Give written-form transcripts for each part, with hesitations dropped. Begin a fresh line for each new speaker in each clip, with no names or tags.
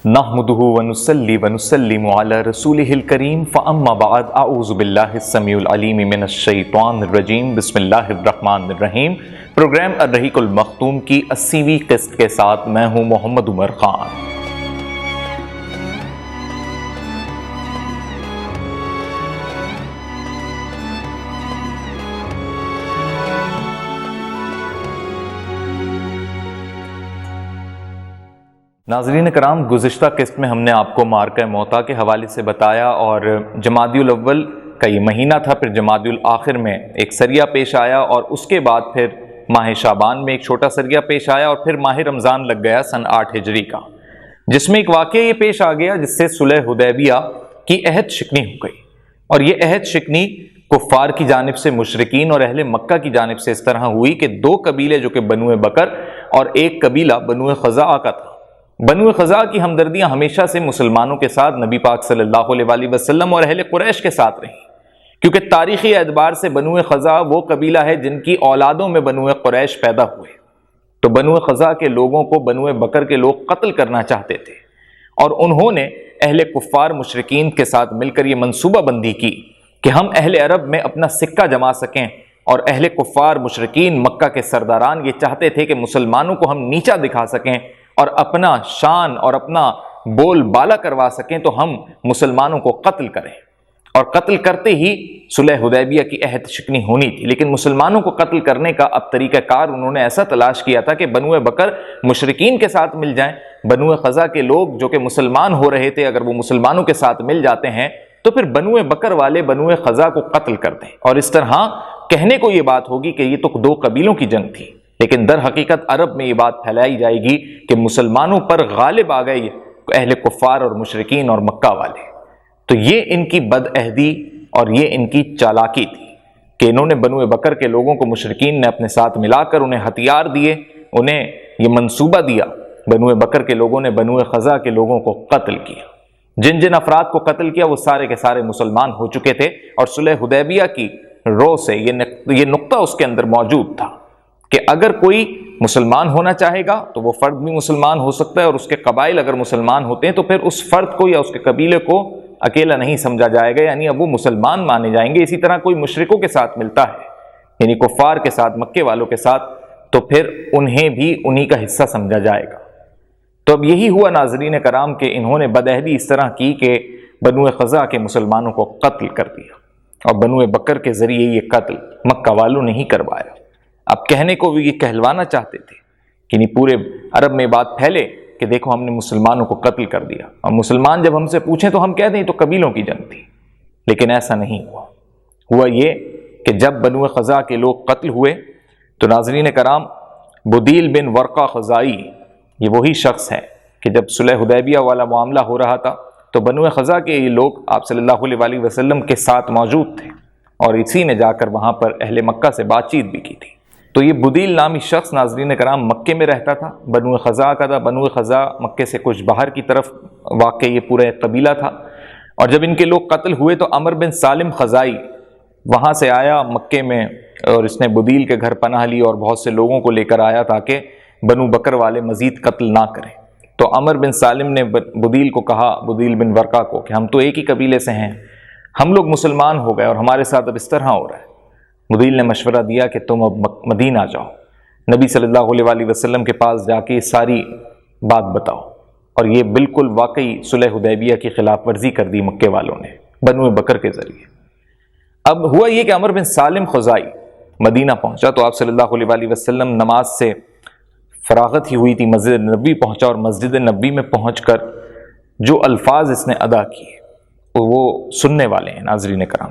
نحمده ونصلي ونسلم على رسوله الكريم فأما بعد اعوذ باللہ السمیع العلیم من الشیطان الرجیم بسم اللہ الرحمن الرحیم۔ پروگرام الرحیق المختوم کی 80ویں قسط کے ساتھ میں ہوں محمد عمر خان۔ ناظرین کرام، گزشتہ قسط میں ہم نے آپ کو مارکہ موتا کے حوالے سے بتایا اور جمادی الاول کا یہ مہینہ تھا، پھر جمادی الاخر میں ایک سریہ پیش آیا اور اس کے بعد پھر ماہ شعبان میں ایک چھوٹا سریہ پیش آیا اور پھر ماہ رمضان لگ گیا سن 8 ہجری کا، جس میں ایک واقعہ یہ پیش آ گیا جس سے صلح حدیبیہ کی عہد شکنی ہو گئی۔ اور یہ عہد شکنی کفار کی جانب سے، مشرکین اور اہل مکہ کی جانب سے اس طرح ہوئی کہ دو قبیلے جو کہ بنو بکر اور ایک قبیلہ بنو خزاعہ کا تھا، بنو خزاعہ کی ہمدردیاں ہمیشہ سے مسلمانوں کے ساتھ نبی پاک صلی اللہ علیہ وآلہ وسلم اور اہل قریش کے ساتھ رہی، کیونکہ تاریخی اعتبار سے بنو خزاعہ وہ قبیلہ ہے جن کی اولادوں میں بنو قریش پیدا ہوئے۔ تو بنو خزاعہ کے لوگوں کو بنو بکر کے لوگ قتل کرنا چاہتے تھے اور انہوں نے اہل کفار مشرکین کے ساتھ مل کر یہ منصوبہ بندی کی کہ ہم اہل عرب میں اپنا سکہ جما سکیں، اور اہل کفار مشرکین مکہ کے سرداران یہ چاہتے تھے کہ مسلمانوں کو ہم نیچا دکھا سکیں اور اپنا شان اور اپنا بول بالا کروا سکیں، تو ہم مسلمانوں کو قتل کریں، اور قتل کرتے ہی صلح حدیبیہ کی عہد شکنی ہونی تھی۔ لیکن مسلمانوں کو قتل کرنے کا اب طریقہ کار انہوں نے ایسا تلاش کیا تھا کہ بنو بکر مشرکین کے ساتھ مل جائیں، بنو خزاعہ کے لوگ جو کہ مسلمان ہو رہے تھے اگر وہ مسلمانوں کے ساتھ مل جاتے ہیں تو پھر بنو بکر والے بنو خزاعہ کو قتل کر دیں، اور اس طرح کہنے کو یہ بات ہوگی کہ یہ تو دو قبیلوں کی جنگ تھی، لیکن در حقیقت عرب میں یہ بات پھیلائی جائے گی کہ مسلمانوں پر غالب آ گئے اہل کفار اور مشرکین اور مکہ والے۔ تو یہ ان کی بدعہدی اور یہ ان کی چالاکی تھی کہ انہوں نے بنو بکر کے لوگوں کو مشرکین نے اپنے ساتھ ملا کر انہیں ہتھیار دیے، انہیں یہ منصوبہ دیا، بنو بکر کے لوگوں نے بنو خزاعہ کے لوگوں کو قتل کیا۔ جن جن افراد کو قتل کیا وہ سارے کے سارے مسلمان ہو چکے تھے، اور صلح حدیبیہ کی رو سے یہ نقطہ اس کے اندر موجود تھا کہ اگر کوئی مسلمان ہونا چاہے گا تو وہ فرد بھی مسلمان ہو سکتا ہے، اور اس کے قبائل اگر مسلمان ہوتے ہیں تو پھر اس فرد کو یا اس کے قبیلے کو اکیلا نہیں سمجھا جائے گا، یعنی اب وہ مسلمان مانے جائیں گے۔ اسی طرح کوئی مشرکوں کے ساتھ ملتا ہے، یعنی کفار کے ساتھ، مکے والوں کے ساتھ، تو پھر انہیں بھی انہی کا حصہ سمجھا جائے گا۔ تو اب یہی ہوا ناظرین کرام کہ انہوں نے بدعہدی اس طرح کی کہ بنو خزاعہ کے مسلمانوں کو قتل کر دیا، اور بنو بکر کے ذریعے یہ قتل مکہ والوں نے ہی کروایا۔ اب کہنے کو بھی یہ کہلوانا چاہتے تھے کہ نہیں پورے عرب میں بات پھیلے کہ دیکھو ہم نے مسلمانوں کو قتل کر دیا، اور مسلمان جب ہم سے پوچھیں تو ہم کہہ دیں تو قبیلوں کی جنگ تھی، لیکن ایسا نہیں ہوا۔ ہوا یہ کہ جب بنو خزاعہ کے لوگ قتل ہوئے تو ناظرین کرام بدیل بن ورقہ خزاعی یہ وہی شخص ہے کہ جب صلح حدیبیہ والا معاملہ ہو رہا تھا تو بنو خزاعہ کے یہ لوگ آپ صلی اللہ علیہ وآلہ وسلم کے ساتھ موجود تھے، اور اسی نے جا کر وہاں پر اہل مکہ سے بات چیت بھی کی تھی۔ تو یہ بدیل نامی شخص ناظرین کرام مکے میں رہتا تھا، بنو خزاعہ کا تھا۔ بنو خزاعہ مکے سے کچھ باہر کی طرف واقع یہ پورا قبیلہ تھا، اور جب ان کے لوگ قتل ہوئے تو عمر بن سالم خزاعی وہاں سے آیا مکے میں، اور اس نے بدیل کے گھر پناہ لی اور بہت سے لوگوں کو لے کر آیا تاکہ بنو بکر والے مزید قتل نہ کریں۔ تو عمر بن سالم نے بدیل کو کہا، بدیل بن ورقہ کو، کہ ہم تو ایک ہی قبیلے سے ہیں، ہم لوگ مسلمان ہو گئے اور ہمارے ساتھ اب اس طرح ہو رہا ہے۔ بدیل نے مشورہ دیا کہ تم اب مدینہ جاؤ، نبی صلی اللہ علیہ وآلہ وسلم کے پاس جا کے ساری بات بتاؤ، اور یہ بالکل واقعی صلح حدیبیہ کی خلاف ورزی کر دی مکے والوں نے بنو بکر کے ذریعے۔ اب ہوا یہ کہ عمر بن سالم خزاعی مدینہ پہنچا تو آپ صلی اللہ علیہ وآلہ وسلم نماز سے فراغت ہی ہوئی تھی، مسجد نبوی پہنچا، اور مسجد نبوی میں پہنچ کر جو الفاظ اس نے ادا کیے وہ سننے والے ہیں ناظرین کرام۔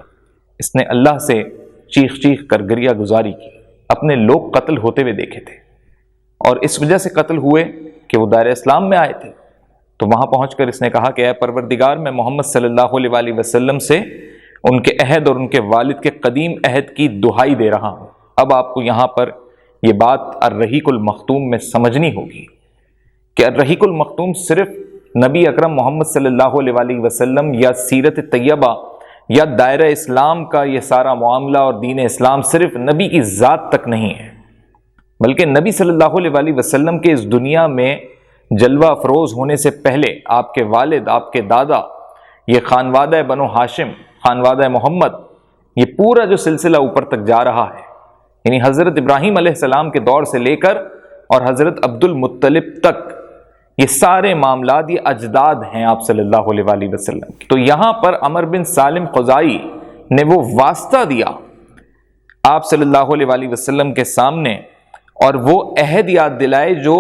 اس نے اللہ سے چیخ چیخ کر گریہ گزاری کی، اپنے لوگ قتل ہوتے ہوئے دیکھے تھے، اور اس وجہ سے قتل ہوئے کہ وہ دائرہ اسلام میں آئے تھے۔ تو وہاں پہنچ کر اس نے کہا کہ اے پروردگار، میں محمد صلی اللہ علیہ وآلہ وسلم سے ان کے عہد اور ان کے والد کے قدیم عہد کی دہائی دے رہا ہوں۔ اب آپ کو یہاں پر یہ بات الرحیق المختوم میں سمجھنی ہوگی کہ الرحیق المختوم صرف نبی اکرم محمد صلی اللہ علیہ وآلہ وسلم یا سیرت طیبہ یا دائرہ اسلام کا یہ سارا معاملہ اور دین اسلام صرف نبی کی ذات تک نہیں ہے، بلکہ نبی صلی اللہ علیہ وآلہ وسلم کے اس دنیا میں جلوہ افروز ہونے سے پہلے آپ کے والد، آپ کے دادا، یہ خانوادہ بنو ہاشم، خانوادہ محمد، یہ پورا جو سلسلہ اوپر تک جا رہا ہے، یعنی حضرت ابراہیم علیہ السلام کے دور سے لے کر اور حضرت عبد المطلب تک، یہ سارے معاملات یہ اجداد ہیں آپ صلی اللہ علیہ وآلہ وسلم کی۔ تو یہاں پر عمر بن سالم خزاعی نے وہ واسطہ دیا آپ صلی اللہ علیہ وآلہ وسلم کے سامنے، اور وہ عہد یاد دلائے جو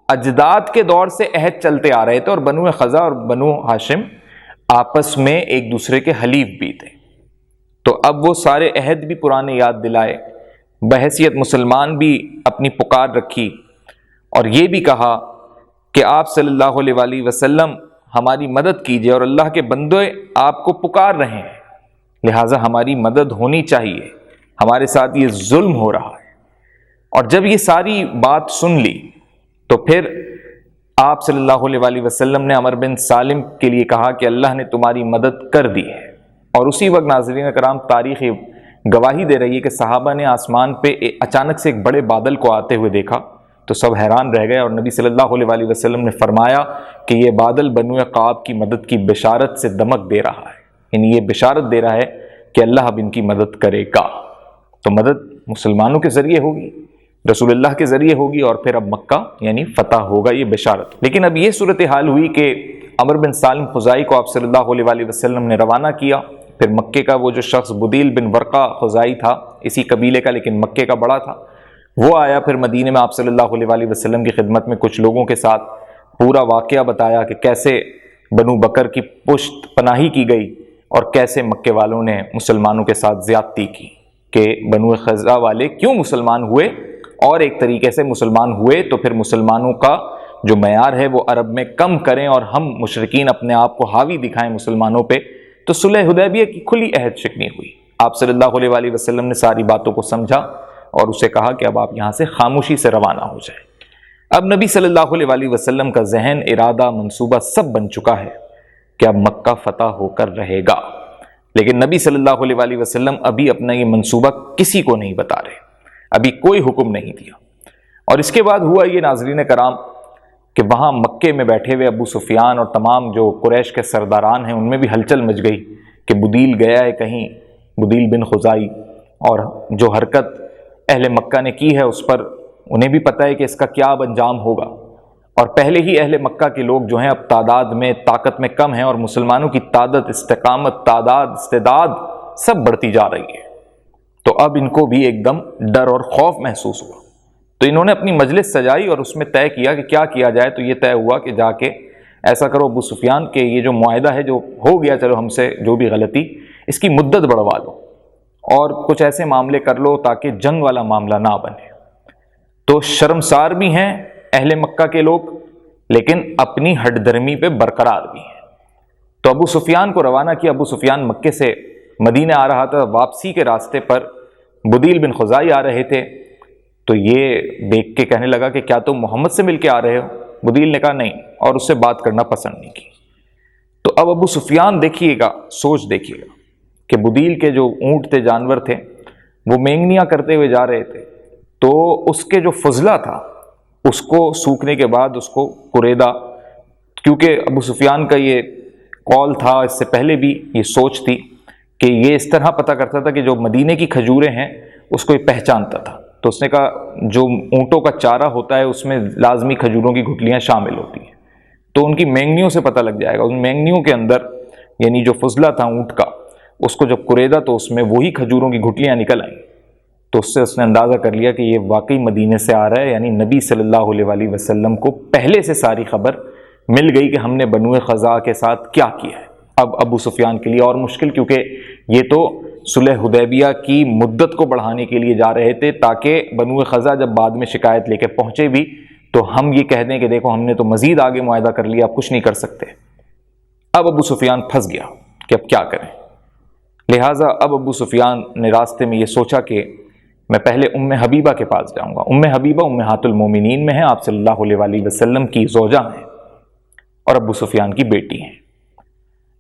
اجداد کے دور سے عہد چلتے آ رہے تھے، اور بنو خزاع اور بنو ہاشم آپس میں ایک دوسرے کے حلیف بھی تھے۔ تو اب وہ سارے عہد بھی پرانے یاد دلائے، بحیثیت مسلمان بھی اپنی پکار رکھی، اور یہ بھی کہا کہ آپ صلی اللہ علیہ وآلہ وسلم ہماری مدد کیجئے، اور اللہ کے بندے آپ کو پکار رہے ہیں، لہٰذا ہماری مدد ہونی چاہیے، ہمارے ساتھ یہ ظلم ہو رہا ہے۔ اور جب یہ ساری بات سن لی تو پھر آپ صلی اللہ علیہ وآلہ وسلم نے عمر بن سالم کے لیے کہا کہ اللہ نے تمہاری مدد کر دی ہے۔ اور اسی وقت ناظرین کرام تاریخ گواہی دے رہی ہے کہ صحابہ نے آسمان پہ اچانک سے ایک بڑے بادل کو آتے ہوئے دیکھا تو سب حیران رہ گئے، اور نبی صلی اللہ علیہ وآلہ وسلم نے فرمایا کہ یہ بادل بنو قعب کی مدد کی بشارت سے دمک دے رہا ہے، یعنی یہ بشارت دے رہا ہے کہ اللہ اب ان کی مدد کرے گا۔ تو مدد مسلمانوں کے ذریعے ہوگی، رسول اللہ کے ذریعے ہوگی، اور پھر اب مکہ یعنی فتح ہوگا، یہ بشارت۔ لیکن اب یہ صورتحال ہوئی کہ عمر بن سالم خزاعی کو آپ صلی اللہ علیہ وآلہ وسلم نے روانہ کیا۔ پھر مکے کا وہ جو شخص بدیل بن ورقہ خزاعی تھا، اسی قبیلے کا لیکن مکے کا بڑا تھا، وہ آیا پھر مدینے میں آپ صلی اللہ علیہ وآلہ وسلم کی خدمت میں، کچھ لوگوں کے ساتھ پورا واقعہ بتایا کہ کیسے بنو بکر کی پشت پناہی کی گئی، اور کیسے مکے والوں نے مسلمانوں کے ساتھ زیادتی کی، کہ بنو خزاع والے کیوں مسلمان ہوئے، اور ایک طریقے سے مسلمان ہوئے تو پھر مسلمانوں کا جو معیار ہے وہ عرب میں کم کریں، اور ہم مشرکین اپنے آپ کو حاوی دکھائیں مسلمانوں پہ۔ تو صلح حدیبیہ کی کھلی عہد شکنی ہوئی۔ آپ صلی اللہ علیہ وآلہ وسلم نے ساری باتوں کو سمجھا اور اسے کہا کہ اب آپ یہاں سے خاموشی سے روانہ ہو جائیں۔ اب نبی صلی اللہ علیہ وآلہ وسلم کا ذہن، ارادہ، منصوبہ سب بن چکا ہے کہ اب مکہ فتح ہو کر رہے گا، لیکن نبی صلی اللہ علیہ وآلہ وسلم ابھی اپنا یہ منصوبہ کسی کو نہیں بتا رہے، ابھی کوئی حکم نہیں دیا۔ اور اس کے بعد ہوا یہ ناظرین کرام کہ وہاں مکے میں بیٹھے ہوئے ابو سفیان اور تمام جو قریش کے سرداران ہیں ان میں بھی ہلچل مچ گئی کہ بدیل گیا ہے کہیں، بدیل بن خزاعی، اور جو حرکت اہل مکہ نے کی ہے اس پر انہیں بھی پتہ ہے کہ اس کا کیا اب انجام ہوگا، اور پہلے ہی اہل مکہ کے لوگ جو ہیں اب تعداد میں، طاقت میں کم ہیں، اور مسلمانوں کی تعداد، استقامت، تعداد، استعداد سب بڑھتی جا رہی ہے۔ تو اب ان کو بھی ایک دم ڈر اور خوف محسوس ہوا، تو انہوں نے اپنی مجلس سجائی اور اس میں طے کیا کہ کیا کیا جائے۔ تو یہ طے ہوا کہ جا کے ایسا کرو ابو سفیان کہ یہ جو معاہدہ ہے جو ہو گیا، چلو ہم سے جو بھی غلطی، اس کی مدت بڑھوا لو اور کچھ ایسے معاملے کر لو تاکہ جنگ والا معاملہ نہ بنے۔ تو شرمسار بھی ہیں اہل مکہ کے لوگ، لیکن اپنی ہٹ درمی پہ برقرار بھی ہیں۔ تو ابو سفیان کو روانہ کیا۔ ابو سفیان مکے سے مدینہ آ رہا تھا، واپسی کے راستے پر بدیل بن خزاعی آ رہے تھے، تو یہ دیکھ کے کہنے لگا کہ کیا تم محمد سے مل کے آ رہے ہو؟ بدیل نے کہا نہیں، اور اس سے بات کرنا پسند نہیں کی۔ تو اب ابو سفیان دیکھیے گا، سوچ دیکھیے گا کہ بدیل کے جو اونٹ تھے، جانور تھے، وہ مینگنیاں کرتے ہوئے جا رہے تھے، تو اس کے جو فضلہ تھا اس کو سوکھنے کے بعد اس کو قریدا، کیونکہ ابو سفیان کا یہ قول تھا، اس سے پہلے بھی یہ سوچ تھی کہ یہ اس طرح پتہ کرتا تھا کہ جو مدینے کی کھجوریں ہیں اس کو یہ پہچانتا تھا۔ تو اس نے کہا جو اونٹوں کا چارہ ہوتا ہے اس میں لازمی کھجوروں کی گٹلیاں شامل ہوتی ہیں، تو ان کی مینگنیوں سے پتہ لگ جائے گا۔ ان مینگنیوں کے اندر یعنی جو فضلہ تھا اونٹ کا، اس کو جب قریدا تو اس میں وہی کھجوروں کی گٹلیاں نکل آئیں، تو اس سے اس نے اندازہ کر لیا کہ یہ واقعی مدینے سے آ رہا ہے، یعنی نبی صلی اللہ علیہ وآلہ وسلم کو پہلے سے ساری خبر مل گئی کہ ہم نے بنو خزاع کے ساتھ کیا کیا ہے۔ اب ابو سفیان کے لیے اور مشکل، کیونکہ یہ تو صلح حدیبیہ کی مدت کو بڑھانے کے لیے جا رہے تھے تاکہ بنو خزاع جب بعد میں شکایت لے کے پہنچے بھی تو ہم یہ کہہ دیں کہ دیکھو ہم نے تو مزید آگے معاہدہ کر لیا، آپ کچھ نہیں کر سکتے۔ اب ابو سفیان پھنس گیا کہ اب کیا کریں، لہٰذا اب ابو سفیان نے راستے میں یہ سوچا کہ میں پہلے ام حبیبہ کے پاس جاؤں گا۔ ام حبیبہ امہات المومنین میں ہیں، آپ صلی اللہ علیہ وآلہ وسلم کی زوجہ ہیں اور ابو سفیان کی بیٹی ہیں۔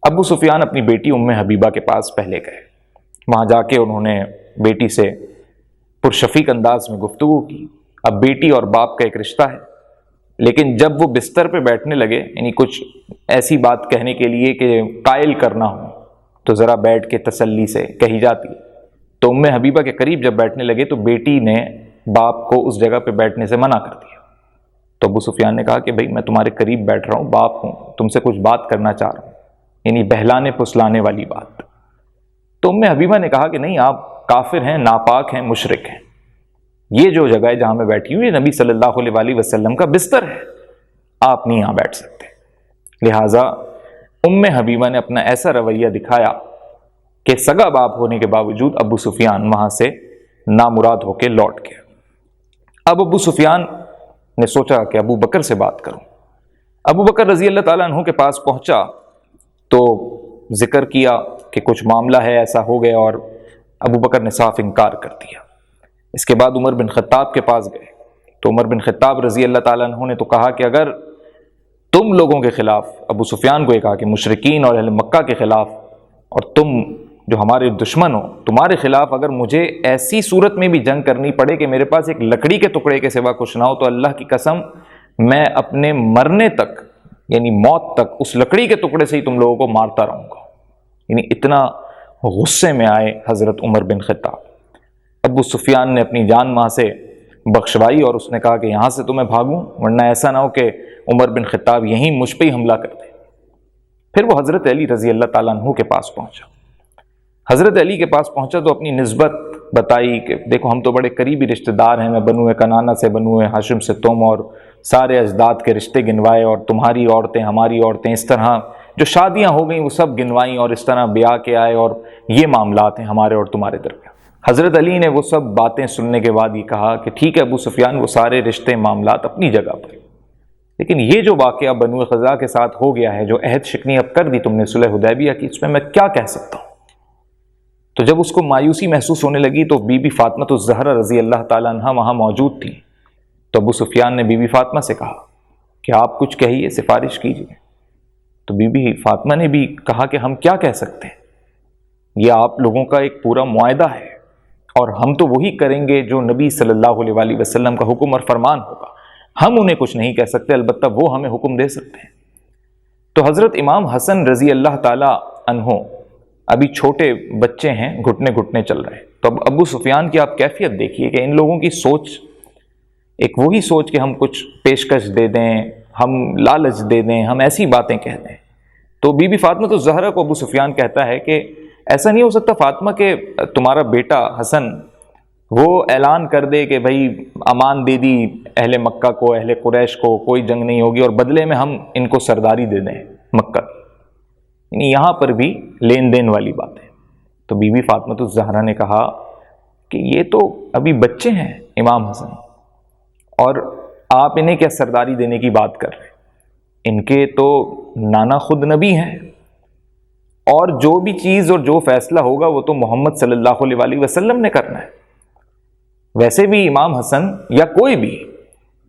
ابو سفیان اپنی بیٹی ام حبیبہ کے پاس پہلے گئے، وہاں جا کے انہوں نے بیٹی سے پرشفیق انداز میں گفتگو کی۔ اب بیٹی اور باپ کا ایک رشتہ ہے، لیکن جب وہ بستر پہ بیٹھنے لگے، یعنی کچھ ایسی بات کہنے کے لیے کہ قائل کرنا ہو تو ذرا بیٹھ کے تسلی سے کہی جاتی ہے، تو ام حبیبہ کے قریب جب بیٹھنے لگے تو بیٹی نے باپ کو اس جگہ پہ بیٹھنے سے منع کر دیا۔ تو ابو سفیان نے کہا کہ بھائی میں تمہارے قریب بیٹھ رہا ہوں، باپ ہوں، تم سے کچھ بات کرنا چاہ رہا ہوں، یعنی بہلانے پھسلانے والی بات۔ تو ام حبیبہ نے کہا کہ نہیں، آپ کافر ہیں، ناپاک ہیں، مشرک ہیں، یہ جو جگہ ہے جہاں میں بیٹھی ہوں یہ نبی صلی اللہ علیہ وآلہ وسلم کا بستر ہے، آپ نہیں یہاں بیٹھ سکتے۔ لہٰذا ام حبیبہ نے اپنا ایسا رویہ دکھایا کہ سگا باپ ہونے کے باوجود ابو سفیان وہاں سے نامراد ہو کے لوٹ گیا۔ اب ابو سفیان نے سوچا کہ ابو بکر سے بات کروں۔ ابو بکر رضی اللہ تعالیٰ عنہ کے پاس پہنچا تو ذکر کیا کہ کچھ معاملہ ہے، ایسا ہو گیا، اور ابو بکر نے صاف انکار کر دیا۔ اس کے بعد عمر بن خطاب کے پاس گئے تو عمر بن خطاب رضی اللہ تعالیٰ عنہ نے تو کہا کہ اگر تم لوگوں کے خلاف، ابو سفیان کو یہ کہا کہ مشرکین اور اہل مکہ کے خلاف، اور تم جو ہمارے دشمن ہو تمہارے خلاف اگر مجھے ایسی صورت میں بھی جنگ کرنی پڑے کہ میرے پاس ایک لکڑی کے ٹکڑے کے سوا کچھ نہ ہو، تو اللہ کی قسم میں اپنے مرنے تک، یعنی موت تک، اس لکڑی کے ٹکڑے سے ہی تم لوگوں کو مارتا رہوں گا۔ یعنی اتنا غصے میں آئے حضرت عمر بن خطاب۔ ابو سفیان نے اپنی جان وہاں سے بخشوائی اور اس نے کہا کہ یہاں سے تو میں بھاگوں، ورنہ ایسا نہ ہو کہ عمر بن خطاب یہیں مجھ پہ ہی حملہ کر دے۔ پھر وہ حضرت علی رضی اللہ تعالیٰ عنہ کے پاس پہنچا۔ حضرت علی کے پاس پہنچا تو اپنی نسبت بتائی کہ دیکھو ہم تو بڑے قریبی رشتہ دار ہیں، میں بنو کنانہ سے، بنو ہاشم سے تم، اور سارے اجداد کے رشتے گنوائے، اور تمہاری عورتیں ہماری عورتیں، اس طرح جو شادیاں ہو گئیں وہ سب گنوائیں، اور اس طرح بیاہ کے آئے، اور یہ معاملات ہیں ہمارے اور تمہارے درمیان۔ حضرت علی نے وہ سب باتیں سننے کے بعد یہ کہا کہ ٹھیک ہے ابو سفیان، وہ سارے رشتے معاملات اپنی جگہ پر، لیکن یہ جو واقعہ بنو خزاعہ کے ساتھ ہو گیا ہے، جو عہد شکنی اب کر دی تم نے صلح حدیبیہ کی، اس میں کیا کہہ سکتا ہوں؟ تو جب اس کو مایوسی محسوس ہونے لگی تو بی بی فاطمہ الزہرا رضی اللہ تعالیٰ عنہ وہاں موجود تھی۔ تو ابو سفیان نے بی بی فاطمہ سے کہا کہ آپ کچھ کہیے، سفارش کیجیے۔ تو بی بی فاطمہ نے بھی کہا کہ ہم کیا کہہ سکتے ہیں، یہ آپ لوگوں کا ایک پورا معاہدہ ہے، اور ہم تو وہی کریں گے جو نبی صلی اللہ علیہ وآلہ وسلم کا حکم اور فرمان ہوگا، ہم انہیں کچھ نہیں کہہ سکتے، البتہ وہ ہمیں حکم دے سکتے ہیں۔ تو حضرت امام حسن رضی اللہ تعالیٰ عنہ ابھی چھوٹے بچے ہیں، گھٹنے گھٹنے چل رہے ہیں۔ تو اب ابو سفیان کی آپ کیفیت دیکھیے کہ ان لوگوں کی سوچ ایک وہی سوچ کہ ہم کچھ پیشکش دے دیں، ہم لالچ دے دیں، ہم ایسی باتیں کہہ دیں۔ تو بی بی فاطمہ تو زہرا کو ابو سفیان کہتا ہے کہ ایسا نہیں ہو سکتا فاطمہ کہ تمہارا بیٹا حسن وہ اعلان کر دے کہ بھائی امان دے دی اہل مکہ کو، اہل قریش کو، کوئی جنگ نہیں ہوگی، اور بدلے میں ہم ان کو سرداری دے دیں مکہ کی۔ یعنی یہاں پر بھی لین دین والی بات ہے۔ تو بی بی فاطمہ الزہرا نے کہا کہ یہ تو ابھی بچے ہیں امام حسن، اور آپ انہیں کیا سرداری دینے کی بات کر رہے ہیں، ان کے تو نانا خود نبی ہیں، اور جو بھی چیز اور جو فیصلہ ہوگا وہ تو محمد صلی اللہ علیہ وآلہ وسلم نے کرنا ہے۔ ویسے بھی امام حسن یا کوئی بھی،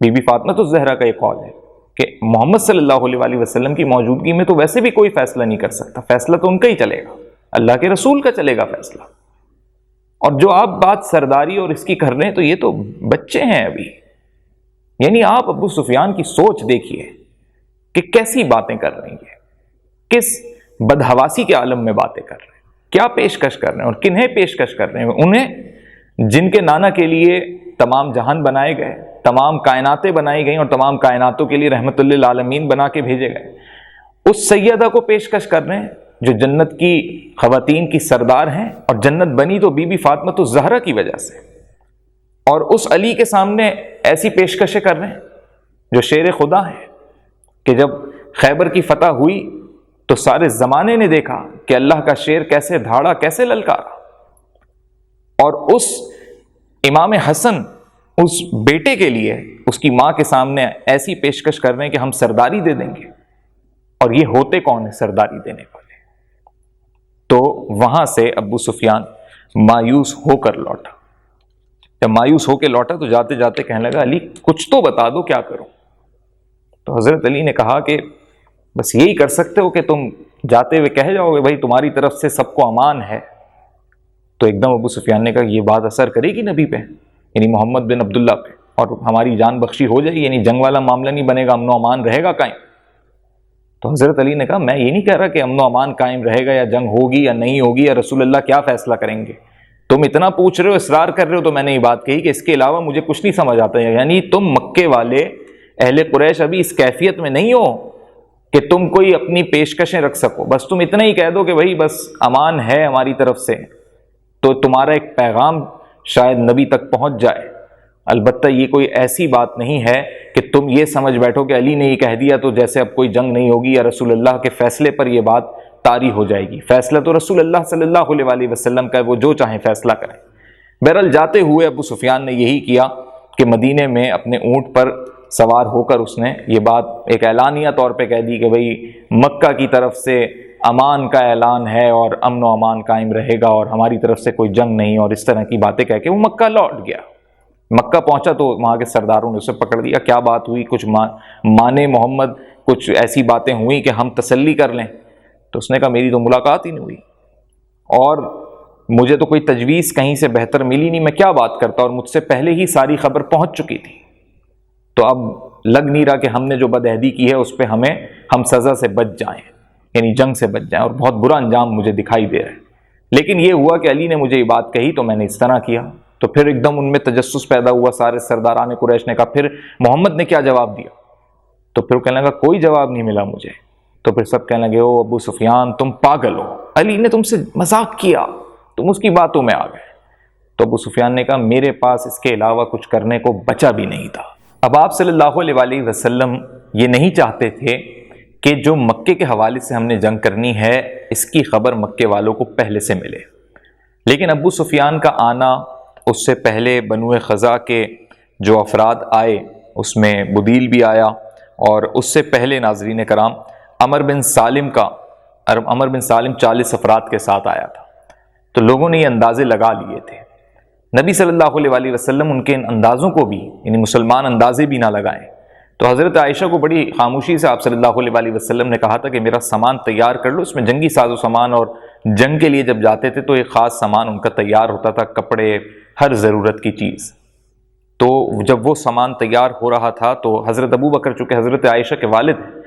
بی بی فاطمہ الزہرا کا یہ قول ہے کہ محمد صلی اللہ علیہ وآلہ وسلم کی موجودگی میں تو ویسے بھی کوئی فیصلہ نہیں کر سکتا، فیصلہ تو ان کا ہی چلے گا، اللہ کے رسول کا چلے گا فیصلہ۔ اور جو آپ بات سرداری اور اس کی کر رہے ہیں تو یہ تو بچے ہیں ابھی۔ یعنی آپ ابو سفیان کی سوچ دیکھیے کہ کیسی باتیں کر رہی ہیں، کس بدحواسی کے عالم میں باتیں کر رہے ہیں، کیا پیشکش کر رہے ہیں، اور کنہیں پیشکش کر رہے ہیں؟ انہیں جن کے نانا کے لیے تمام جہان بنائے گئے، تمام کائناتیں بنائی گئیں، اور تمام کائناتوں کے لیے رحمت للعالمین بنا کے بھیجے گئے، اس سیدہ کو پیشکش کر رہے ہیں جو جنت کی خواتین کی سردار ہیں، اور جنت بنی تو بی بی فاطمہ الزہرا کی وجہ سے، اور اس علی کے سامنے ایسی پیشکشیں کر رہے ہیں جو شیر خدا ہے کہ جب خیبر کی فتح ہوئی تو سارے زمانے نے دیکھا کہ اللہ کا شیر کیسے دھاڑا، کیسے للکارا، اور اس امام حسن اس بیٹے کے لیے اس کی ماں کے سامنے ایسی پیشکش کر رہے ہیں کہ ہم سرداری دے دیں گے، اور یہ ہوتے کون ہیں سرداری دینے والے؟ تو وہاں سے ابو سفیان مایوس ہو کر لوٹا۔ جب مایوس ہو کے لوٹا تو جاتے جاتے کہنے لگا علی کچھ تو بتا دو، کیا کروں؟ تو حضرت علی نے کہا کہ بس یہی کر سکتے ہو کہ تم جاتے ہوئے کہہ جاؤ گے بھائی تمہاری طرف سے سب کو امان ہے۔ تو ایک دم ابو سفیان نے کہا یہ بات اثر کرے گی نبی پہ، یعنی محمد بن عبداللہ پہ؟ اور ہماری جان بخشی ہو جائے گی، یعنی جنگ والا معاملہ نہیں بنے گا، امن و امان رہے گا قائم۔ تو حضرت علی نے کہا میں یہ نہیں کہہ رہا کہ امن و امان قائم رہے گا یا جنگ ہوگی یا نہیں ہوگی یا رسول اللہ کیا فیصلہ کریں گے، تم اتنا پوچھ رہے ہو، اصرار کر رہے ہو، تو میں نے یہ بات کہی کہ اس کے علاوہ مجھے کچھ نہیں سمجھ آتا ہے۔ یعنی تم مکے والے اہل قریش ابھی اس کیفیت میں نہیں ہو کہ تم کوئی اپنی پیشکشیں رکھ سکو، بس تم اتنا ہی کہہ دو کہ بھائی بس امان ہے ہماری طرف سے، تو تمہارا ایک پیغام شاید نبی تک پہنچ جائے۔ البتہ یہ کوئی ایسی بات نہیں ہے کہ تم یہ سمجھ بیٹھو کہ علی نے یہ کہہ دیا تو جیسے اب کوئی جنگ نہیں ہوگی یا رسول اللہ کے فیصلے پر یہ بات طاری ہو جائے گی۔ فیصلہ تو رسول اللہ صلی اللہ علیہ وسلم کا ہے، وہ جو چاہیں فیصلہ کریں۔ بہرحال جاتے ہوئے ابو سفیان نے یہی کیا کہ مدینے میں اپنے اونٹ پر سوار ہو کر اس نے یہ بات ایک اعلانیہ طور پہ کہہ دی کہ بھئی مکہ کی طرف سے امان کا اعلان ہے اور امن و امان قائم رہے گا اور ہماری طرف سے کوئی جنگ نہیں، اور اس طرح کی باتیں کہہ کے وہ مکہ لوٹ گیا۔ مکہ پہنچا تو وہاں کے سرداروں نے اسے پکڑ دیا، کیا بات ہوئی، کچھ مانے محمد، کچھ ایسی باتیں ہوئی کہ ہم تسلی کر لیں؟ تو اس نے کہا میری تو ملاقات ہی نہیں ہوئی اور مجھے تو کوئی تجویز کہیں سے بہتر ملی نہیں، میں کیا بات کرتا، اور مجھ سے پہلے ہی ساری خبر پہنچ چکی تھی، تو اب لگ نہیں رہا کہ ہم نے جو بدعہدی کی ہے اس پہ ہم سزا سے بچ جائیں، یعنی جنگ سے بچ جائیں، اور بہت برا انجام مجھے دکھائی دے رہا ہے۔ لیکن یہ ہوا کہ علی نے مجھے یہ بات کہی تو میں نے اس طرح کیا۔ تو پھر ایک دم ان میں تجسس پیدا ہوا، سارے سرداران قریش نے کہا پھر محمد نے کیا جواب دیا؟ تو پھر کہنے لگا کوئی جواب نہیں ملا مجھے۔ تو پھر سب کہنے لگے او ابو سفیان تم پاگل ہو، علی نے تم سے مذاق کیا، تم اس کی باتوں میں آ گئے۔ تو ابو سفیان نے کہا میرے پاس اس کے علاوہ کچھ کرنے کو بچا بھی نہیں تھا۔ اب آپ صلی اللہ علیہ وسلم یہ نہیں چاہتے تھے کہ جو مکے کے حوالے سے ہم نے جنگ کرنی ہے اس کی خبر مکے والوں کو پہلے سے ملے، لیکن ابو سفیان کا آنا، اس سے پہلے بنو خزاع کے جو افراد آئے اس میں بدیل بھی آیا، اور اس سے پہلے ناظرین کرام عمر بن سالم 40 افراد کے ساتھ آیا تھا۔ تو لوگوں نے یہ اندازے لگا لیے تھے، نبی صلی اللہ علیہ وسلم ان کے ان اندازوں کو بھی، یعنی مسلمان اندازے بھی نہ لگائیں۔ تو حضرت عائشہ کو بڑی خاموشی سے آپ صلی اللہ علیہ وسلم نے کہا تھا کہ میرا سامان تیار کر لو، اس میں جنگی ساز و سامان، اور جنگ کے لیے جب جاتے تھے تو ایک خاص سامان ان کا تیار ہوتا تھا، کپڑے، ہر ضرورت کی چیز۔ تو جب وہ سامان تیار ہو رہا تھا تو حضرت ابو بکر چونکہ حضرت عائشہ کے والد ہیں،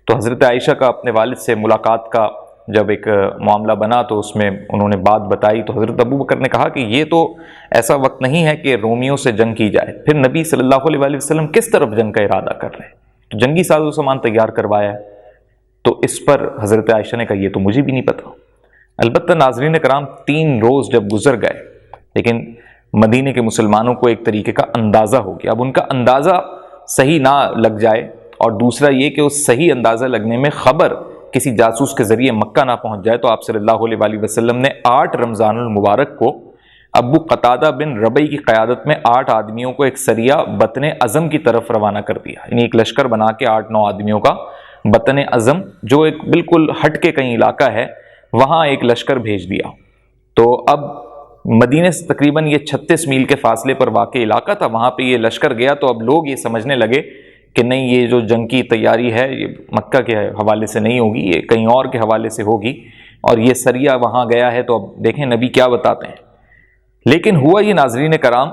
تو حضرت عائشہ کا اپنے والد سے ملاقات کا جب ایک معاملہ بنا تو اس میں انہوں نے بات بتائی، تو حضرت ابو بکر نے کہا کہ یہ تو ایسا وقت نہیں ہے کہ رومیوں سے جنگ کی جائے، پھر نبی صلی اللہ علیہ وسلم کس طرف جنگ کا ارادہ کر رہے ہیں، تو جنگی ساز و سامان تیار کروایا ہے۔ تو اس پر حضرت عائشہ نے کہا یہ تو مجھے بھی نہیں پتا۔ البتہ ناظرین کرام 3 روز جب گزر گئے لیکن مدینے کے مسلمانوں کو ایک طریقے کا اندازہ ہو گیا۔ اب ان کا اندازہ صحیح نہ لگ جائے، اور دوسرا یہ کہ اس صحیح اندازہ لگنے میں خبر کسی جاسوس کے ذریعے مکہ نہ پہنچ جائے، تو آپ صلی اللہ علیہ وسلم نے 8 رمضان المبارک کو ابو قتادہ بن ربیع کی قیادت میں 8 آدمیوں کو ایک سریہ بطن عزم کی طرف روانہ کر دیا، یعنی ایک لشکر بنا کے 8-9 آدمیوں کا بطن عزم، جو ایک بالکل ہٹ کے کہیں علاقہ ہے، وہاں ایک لشکر بھیج دیا۔ تو اب مدینے سے تقریباً یہ 36 میل کے فاصلے پر واقع علاقہ تھا، وہاں پہ یہ لشکر گیا، تو اب لوگ یہ سمجھنے لگے کہ نہیں یہ جو جنگ کی تیاری ہے یہ مکہ کے حوالے سے نہیں ہوگی، یہ کہیں اور کے حوالے سے ہوگی، اور یہ سریہ وہاں گیا ہے، تو اب دیکھیں نبی کیا بتاتے ہیں۔ لیکن ہوا یہ ناظرین کرام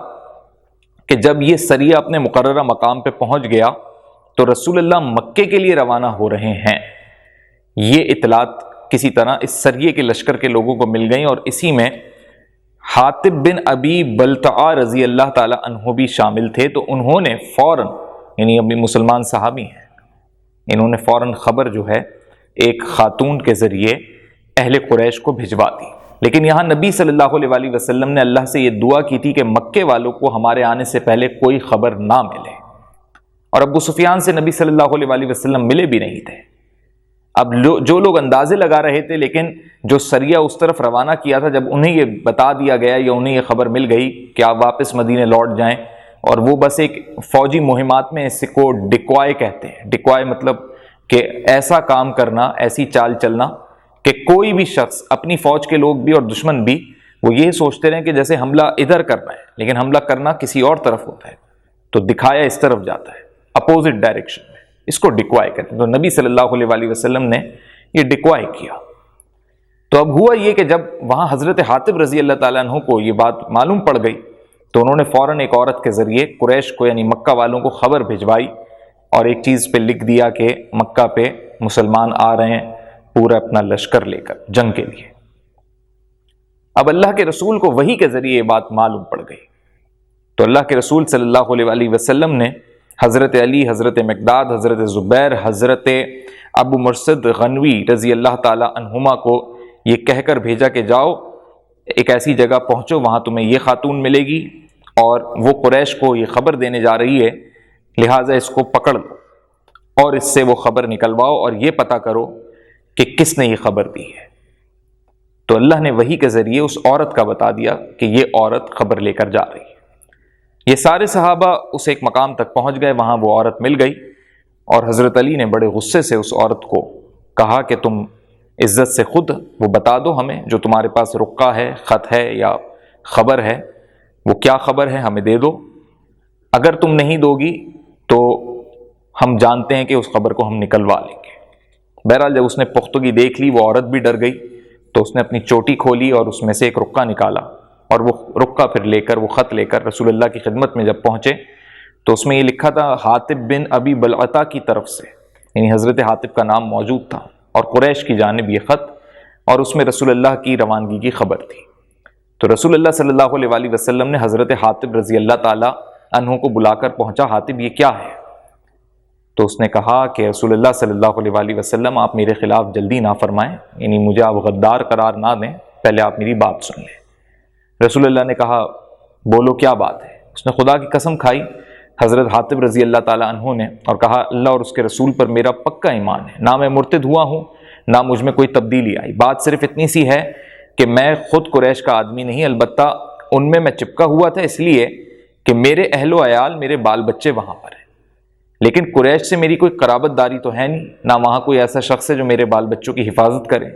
کہ جب یہ سریہ اپنے مقررہ مقام پہ پہنچ گیا تو رسول اللہ مکے کے لیے روانہ ہو رہے ہیں، یہ اطلاعات کسی طرح اس سریے کے لشکر کے لوگوں کو مل گئیں، اور اسی میں حاطب بن ابی بلتعہ رضی اللہ تعالی عنہ بھی شامل تھے۔ تو انہوں نے فوراً، یعنی ابھی مسلمان صحابی ہیں، انہوں نے فوراً خبر جو ہے ایک خاتون کے ذریعے اہل قریش کو بھجوا دی۔ لیکن یہاں نبی صلی اللہ علیہ وسلم نے اللہ سے یہ دعا کی تھی کہ مکے والوں کو ہمارے آنے سے پہلے کوئی خبر نہ ملے، اور ابو سفیان سے نبی صلی اللہ علیہ وسلم ملے بھی نہیں تھے۔ اب جو لوگ اندازے لگا رہے تھے، لیکن جو سریہ اس طرف روانہ کیا تھا، جب انہیں یہ بتا دیا گیا یا انہیں یہ خبر مل گئی کہ آپ واپس مدینے لوٹ جائیں، اور وہ بس ایک فوجی مہمات میں اس کو ڈکوائے کہتے ہیں۔ ڈکوائے مطلب کہ ایسا کام کرنا، ایسی چال چلنا کہ کوئی بھی شخص، اپنی فوج کے لوگ بھی اور دشمن بھی، وہ یہ سوچتے رہیں کہ جیسے حملہ ادھر کرنا ہے، لیکن حملہ کرنا کسی اور طرف ہوتا ہے، تو دکھایا اس طرف جاتا ہے، اپوزٹ ڈائریکشن میں، اس کو ڈکوائے کہتے ہیں۔ تو نبی صلی اللہ علیہ وسلم نے یہ ڈکوائے کیا۔ تو اب ہوا یہ کہ جب وہاں حضرت حاطب رضی اللہ تعالیٰ عنہ کو یہ بات معلوم پڑ گئی تو انہوں نے فوراً ایک عورت کے ذریعے قریش کو یعنی مکہ والوں کو خبر بھجوائی اور ایک چیز پہ لکھ دیا کہ مکہ پہ مسلمان آ رہے ہیں پورا اپنا لشکر لے کر جنگ کے لیے۔ اب اللہ کے رسول کو وحی کے ذریعے یہ بات معلوم پڑ گئی، تو اللہ کے رسول صلی اللہ علیہ وسلم نے حضرت علی، حضرت مقداد، حضرت زبیر، حضرت ابو مرثد غنوی رضی اللہ تعالی عنہما کو یہ کہہ کر بھیجا کہ جاؤ ایک ایسی جگہ پہنچو، وہاں تمہیں یہ خاتون ملے گی اور وہ قریش کو یہ خبر دینے جا رہی ہے، لہٰذا اس کو پکڑ لو اور اس سے وہ خبر نکلواؤ اور یہ پتہ کرو کہ کس نے یہ خبر دی ہے۔ تو اللہ نے وحی کے ذریعے اس عورت کا بتا دیا کہ یہ عورت خبر لے کر جا رہی ہے۔ یہ سارے صحابہ اس ایک مقام تک پہنچ گئے، وہاں وہ عورت مل گئی اور حضرت علی نے بڑے غصے سے اس عورت کو کہا کہ تم عزت سے خود وہ بتا دو ہمیں جو تمہارے پاس رقعہ ہے، خط ہے یا خبر ہے، وہ کیا خبر ہے ہمیں دے دو، اگر تم نہیں دو گی تو ہم جانتے ہیں کہ اس خبر کو ہم نکلوا لیں گے۔ بہرحال جب اس نے پختگی دیکھ لی، وہ عورت بھی ڈر گئی، تو اس نے اپنی چوٹی کھولی اور اس میں سے ایک رقعہ نکالا اور وہ رقعہ پھر لے کر، وہ خط لے کر رسول اللہ کی خدمت میں جب پہنچے تو اس میں یہ لکھا تھا حاطب بن ابی بلعطا کی طرف سے، یعنی حضرت حاطب کا نام موجود تھا اور قریش کی جانب یہ خط، اور اس میں رسول اللہ کی روانگی کی خبر تھی۔ تو رسول اللہ صلی اللہ علیہ وسلم نے حضرت حاطب رضی اللہ تعالی عنہ کو بلا کر پہنچا، حاطب یہ کیا ہے؟ تو اس نے کہا کہ رسول اللہ صلی اللہ علیہ وسلم آپ میرے خلاف جلدی نہ فرمائیں، یعنی مجھے آپ غدار قرار نہ دیں، پہلے آپ میری بات سن لیں۔ رسول اللہ نے کہا بولو کیا بات ہے؟ اس نے خدا کی قسم کھائی حضرت حاطب رضی اللہ تعالیٰ عنہ نے اور کہا اللہ اور اس کے رسول پر میرا پکا ایمان ہے، نہ میں مرتد ہوا ہوں نہ مجھ میں کوئی تبدیلی آئی، بات صرف اتنی سی ہے کہ میں خود قریش کا آدمی نہیں، البتہ ان میں چپکا ہوا تھا اس لیے کہ میرے اہل و عیال، میرے بال بچے وہاں پر ہیں، لیکن قریش سے میری کوئی قرابت داری تو ہے نہیں، نہ وہاں کوئی ایسا شخص ہے جو میرے بال بچوں کی حفاظت کرے۔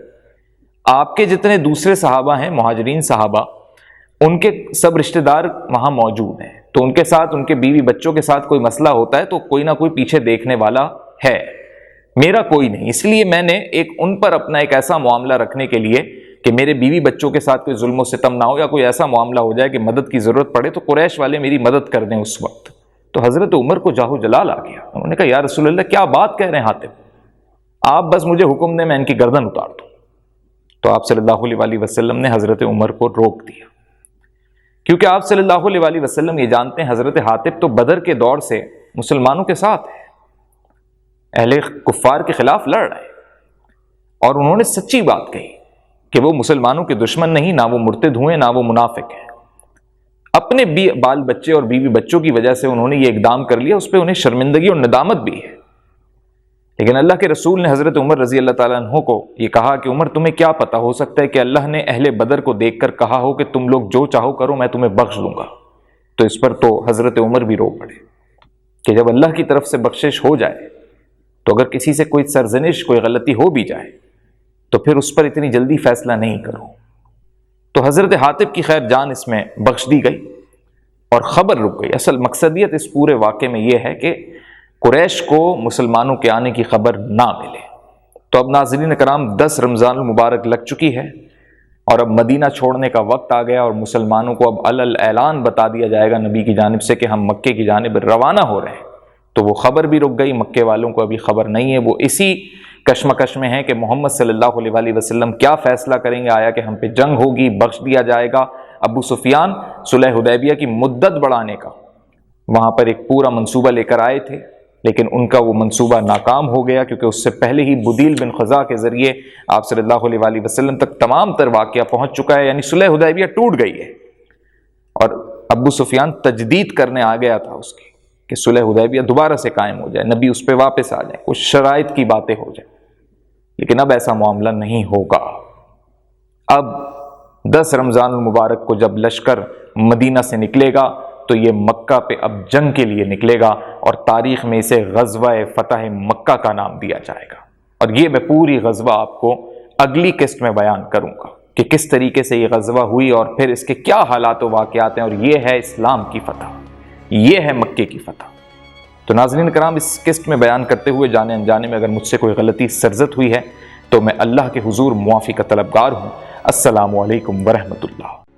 آپ کے جتنے دوسرے صحابہ ہیں، مہاجرین صحابہ، ان کے سب رشتہ دار وہاں موجود ہیں، تو ان کے ساتھ، ان کے بیوی بچوں کے ساتھ کوئی مسئلہ ہوتا ہے تو کوئی نہ کوئی پیچھے دیکھنے والا ہے، میرا کوئی نہیں، اس لیے میں نے ان پر اپنا ایک ایسا معاملہ رکھنے کے لیے کہ میرے بیوی بچوں کے ساتھ کوئی ظلم و ستم نہ ہو یا کوئی ایسا معاملہ ہو جائے کہ مدد کی ضرورت پڑے تو قریش والے میری مدد کر دیں اس وقت۔ تو حضرت عمر کو جاہو جلال آ گیا، انہوں نے کہا یا رسول اللہ کیا بات کہہ رہے ہیں حاطب، آپ بس مجھے حکم دیں میں ان کی گردن اتار دوں۔ تو آپ صلی اللہ علیہ وسلم نے حضرت عمر کو روک دیا، کیونکہ آپ صلی اللہ علیہ وسلم یہ جانتے ہیں حضرت حاطب تو بدر کے دور سے مسلمانوں کے ساتھ ہے، اہل کفار کے خلاف لڑ رہے ہیں، اور انہوں نے سچی بات کہی کہ وہ مسلمانوں کے دشمن نہیں، نہ وہ مرتد ہوئے نہ وہ منافق ہیں، اپنے بال بچے اور بیوی بچوں کی وجہ سے انہوں نے یہ اقدام کر لیا، اس پہ انہیں شرمندگی اور ندامت بھی ہے۔ لیکن اللہ کے رسول نے حضرت عمر رضی اللہ تعالیٰ عنہ کو یہ کہا کہ عمر تمہیں کیا پتا، ہو سکتا ہے کہ اللہ نے اہل بدر کو دیکھ کر کہا ہو کہ تم لوگ جو چاہو کرو میں تمہیں بخش دوں گا۔ تو اس پر تو حضرت عمر بھی رو پڑے کہ جب اللہ کی طرف سے بخشش ہو جائے تو اگر کسی سے کوئی سرزنش، کوئی غلطی ہو بھی جائے تو پھر اس پر اتنی جلدی فیصلہ نہیں کرو۔ تو حضرت حاطب کی خیر جان اس میں بخش دی گئی اور خبر رک گئی۔ اصل مقصدیت اس پورے واقعے میں یہ ہے کہ قریش کو مسلمانوں کے آنے کی خبر نہ ملے۔ تو اب ناظرین کرام 10 رمضان المبارک لگ چکی ہے اور اب مدینہ چھوڑنے کا وقت آ گیا اور مسلمانوں کو اب اعلان بتا دیا جائے گا نبی کی جانب سے کہ ہم مکے کی جانب روانہ ہو رہے ہیں۔ تو وہ خبر بھی رک گئی، مکے والوں کو ابھی خبر نہیں ہے، وہ اسی کشمکش میں ہیں کہ محمد صلی اللہ علیہ وسلم کیا فیصلہ کریں گے، آیا کہ ہم پہ جنگ ہوگی، بخش دیا جائے گا۔ ابو سفیان صلح حدیبیہ کی مدت بڑھانے کا وہاں پر ایک پورا منصوبہ لے کر آئے تھے، لیکن ان کا وہ منصوبہ ناکام ہو گیا کیونکہ اس سے پہلے ہی بدیل بن خزا کے ذریعے آپ صلی اللہ علیہ وسلم تک تمام تر واقعہ پہنچ چکا ہے، یعنی صلح حدیبیہ ٹوٹ گئی ہے اور ابو سفیان تجدید کرنے آ گیا تھا اس کی کہ صلح حدیبیہ دوبارہ سے قائم ہو جائے، نبی اس پہ واپس آ جائیں، کچھ شرائط کی باتیں ہو جائیں، لیکن اب ایسا معاملہ نہیں ہوگا۔ اب 10 رمضان المبارک کو جب لشکر مدینہ سے نکلے گا تو یہ مکہ پہ اب جنگ کے لیے نکلے گا اور تاریخ میں اسے غزوہ فتح مکہ کا نام دیا جائے گا، اور یہ میں پوری غزوہ آپ کو اگلی قسط میں بیان کروں گا کہ کس طریقے سے یہ غزوہ ہوئی اور پھر اس کے کیا حالات و واقعات ہیں، اور یہ ہے اسلام کی فتح، یہ ہے مکے کی فتح۔ تو ناظرین کرام اس قسط میں بیان کرتے ہوئے جانے انجانے میں اگر مجھ سے کوئی غلطی سرزد ہوئی ہے تو میں اللہ کے حضور معافی کا طلبگار ہوں۔ السلام علیکم ورحمۃ اللہ۔